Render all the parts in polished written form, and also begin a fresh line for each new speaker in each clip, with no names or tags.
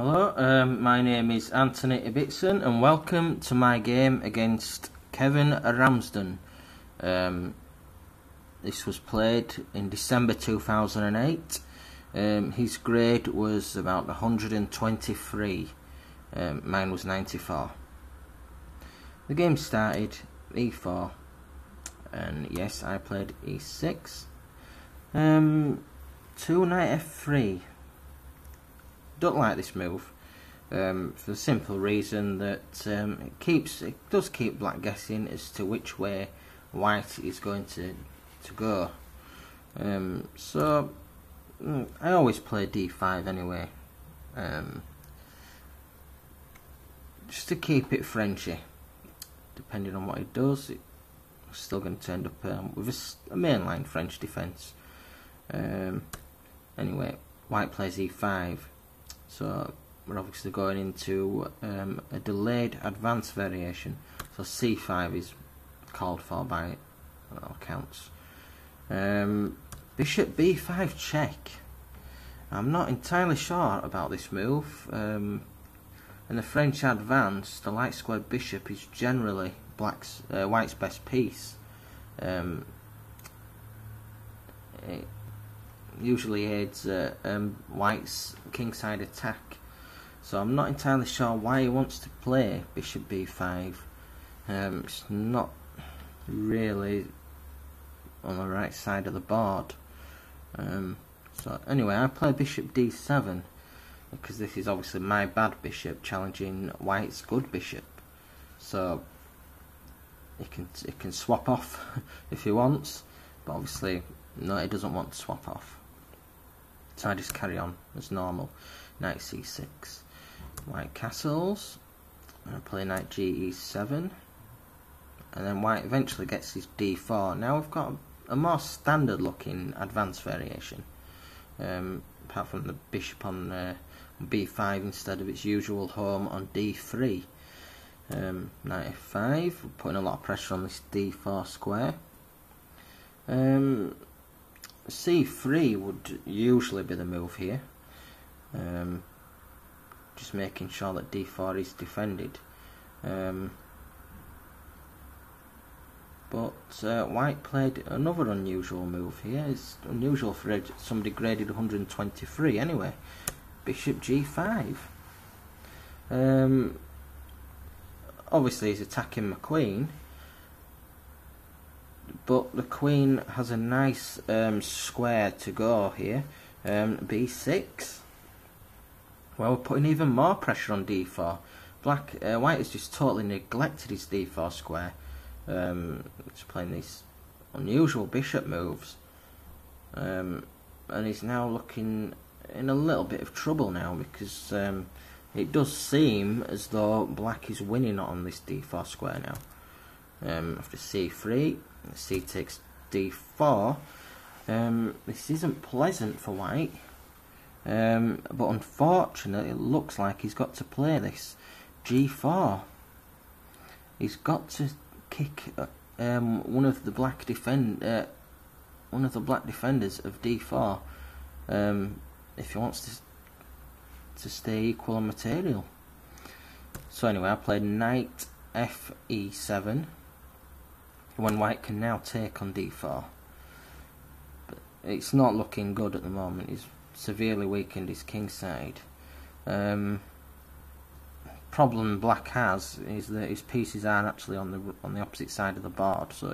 Hello, my name is Anthony Ibbitson and welcome to my game against Kevin Ramsden. This was played in December 2008. His grade was about 123, mine was 94. The game started e4 and yes, I played e6. 2 knight f3. Don't like this move for the simple reason that it does keep black guessing as to which way white is going to go. So I always play d5 anyway, just to keep it Frenchy. Depending on what he does, it's still going to end up with a mainline French defence. Anyway, white plays e5. So we're obviously going into a delayed advance variation. So c5 is called for by all accounts. Bishop b5 check. I'm not entirely sure about this move. In the French advance, the light squared bishop is generally white's best piece. It usually aids white's kingside attack, so I'm not entirely sure why he wants to play bishop b5. It's not really on the right side of the board. So anyway, I play bishop d7 because this is obviously my bad bishop challenging white's good bishop, so it can swap off if he wants, but obviously no, he doesn't want to swap off. So I just carry on as normal. Knight c6, white castles, and I play knight ge7, and then white eventually gets his d4. Now we've got a more standard looking advance variation, apart from the bishop on b5 instead of its usual home on d3. Knight f5, putting a lot of pressure on this d4 square. c3 would usually be the move here, just making sure that d4 is defended, but white played another unusual move here. It's unusual for somebody graded 123 anyway. Bishop g5. Obviously he's attacking my queen, but the queen has a nice square to go here. b6. Well, we're putting even more pressure on d4. White has just totally neglected his d4 square. He's playing these unusual bishop moves, and he's now looking in a little bit of trouble now because it does seem as though black is winning on this d4 square now. After c3, c takes d4. This isn't pleasant for white, but unfortunately it looks like he's got to play this g4. He's got to kick one of the black defenders of d4 if he wants to stay equal on material. So anyway, I played knight fe7 when white can now take on d4, but it's not looking good at the moment. He's severely weakened his kingside. Problem black has is that his pieces are actually on the opposite side of the board, so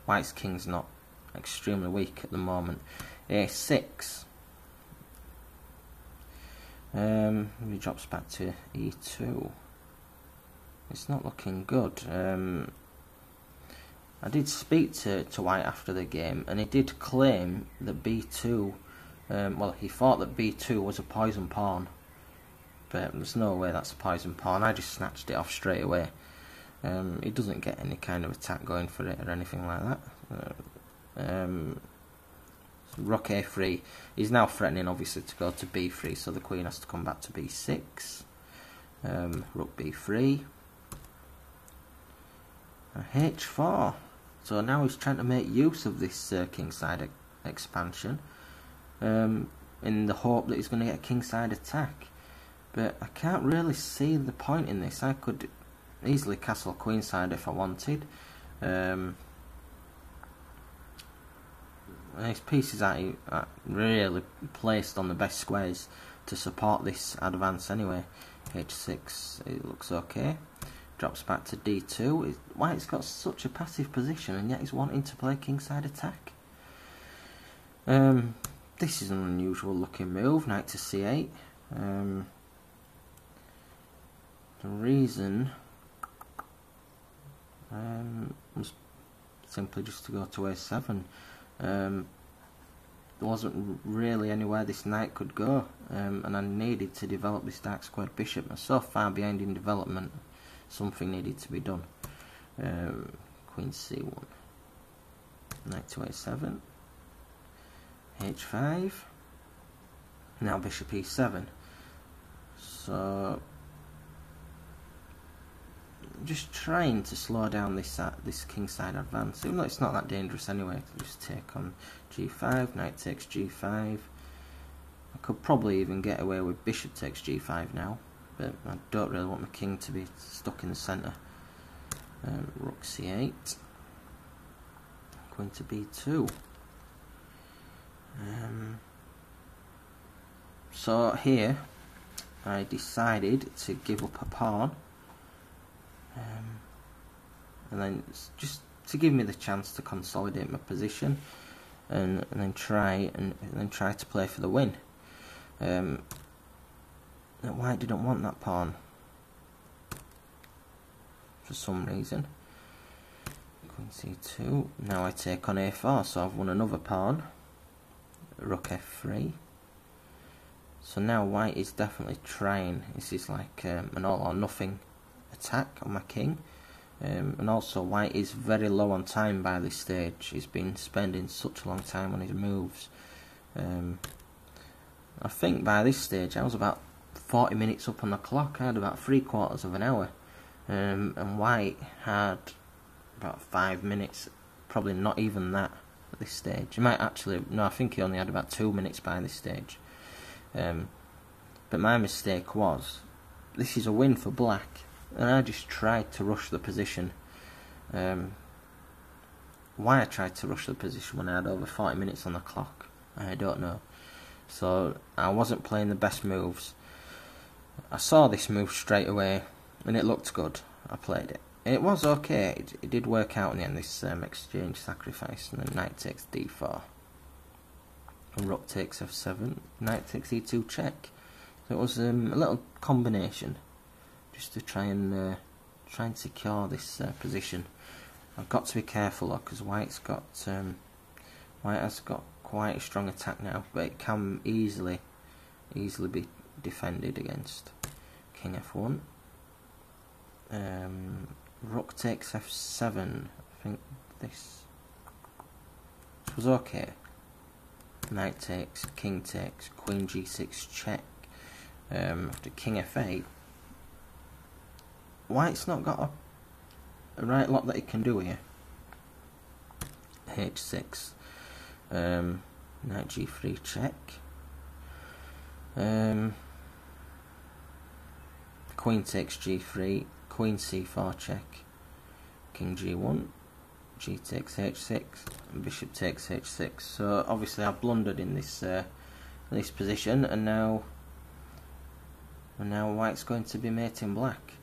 white's king's not extremely weak at the moment. a6. He drops back to e2. It's not looking good. I did speak to white after the game, and he did claim that b2, well, he thought that b2 was a poison pawn, but there's no way that's a poison pawn. I just snatched it off straight away. He doesn't get any kind of attack going for it or anything like that. Rook a3. He's now threatening obviously to go to b3, so the queen has to come back to b6. Rook b3. h4. So now he's trying to make use of this kingside expansion in the hope that he's going to get a kingside attack. but I can't really see the point in this. I could easily castle queenside if I wanted. These pieces are really placed on the best squares to support this advance anyway. h6, it looks okay. Drops back to d2. White's got such a passive position and yet he's wanting to play kingside attack. This is an unusual looking move, knight to c8. The reason was simply just to go to a7. There wasn't really anywhere this knight could go, and I needed to develop this dark squared bishop. I'm so far behind in development, something needed to be done. Queen c1, knight to a7, h5, now bishop e7. So just trying to slow down this kingside advance, even though it's not that dangerous anyway. Just take on g5, knight takes g5. I could probably even get away with bishop takes g5 now, but I don't really want my king to be stuck in the centre. Rook c8, queen to b2. So here I decided to give up a pawn, and then just to give me the chance to consolidate my position, and then try to play for the win. White didn't want that pawn for some reason. Queen c2. Now I take on a4, so I've won another pawn. Rook f3. So now white is definitely trying. This is like an all or nothing attack on my king. And also white is very low on time by this stage. He's been spending such a long time on his moves. I think by this stage I was about 40 minutes up on the clock. I had about 3/4 of an hour, and white had about 5 minutes, probably not even that at this stage. He might actually, no, I think he only had about 2 minutes by this stage. But my mistake was, this is a win for black, and I just tried to rush the position. Why I tried to rush the position when I had over 40 minutes on the clock, I don't know. So I wasn't playing the best moves. I saw this move straight away and it looked good. I played it. It was okay. It did work out in the end, this exchange sacrifice. And then knight takes d4. And rook takes f7. Knight takes e2 check. So it was a little combination just to try and secure this position. I've got to be careful though, because white has got quite a strong attack now, but it can easily be defended against. King f1. Rook takes f7. I think this was okay. Knight takes, king takes, queen g6 check. After king f8, white's not got a right lot that he can do here. h6. Knight g3 check. Queen takes g3, queen c4 check, king g1, g takes h6, and bishop takes h6. So obviously I blundered in this position, and now white's going to be mating black,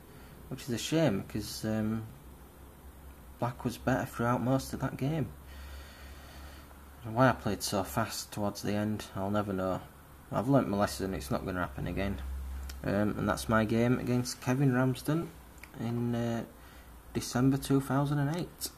which is a shame because black was better throughout most of that game. Why I played so fast towards the end, I'll never know. I've learnt my lesson, it's not going to happen again. And that's my game against Kevin Ramsden in December 2008.